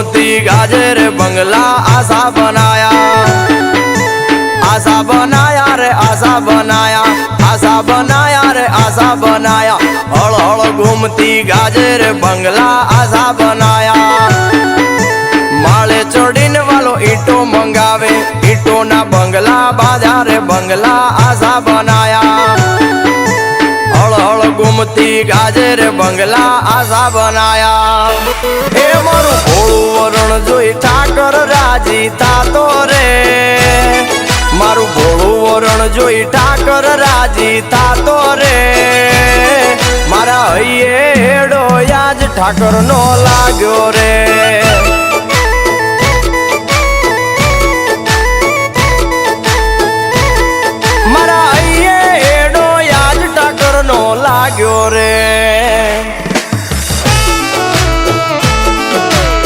घूमती गाजर बंगला आशा बनाया, आशा बनाया रे आशा बनाया, आशा बनाया रे आशा बनाया। हड़ हड़ घूमती गाजर बंगला आशा बनाया। माले चढ़ीने वालो ईंटो मंगावे, ईंटो ना बंगला बाजार बंगला आशा बनाया। हड़ हड़ घूमती गाजर बंगला आशा बनाया। ए मारू भोळું વરણ જોઈ ઠાકર રાજી થાતો રે, मारू भोळું વરણ જોઈ ઠાકર રાજી થાતો રે। मारा हइये हेडो आज ठाकर नो लाग्यो रे।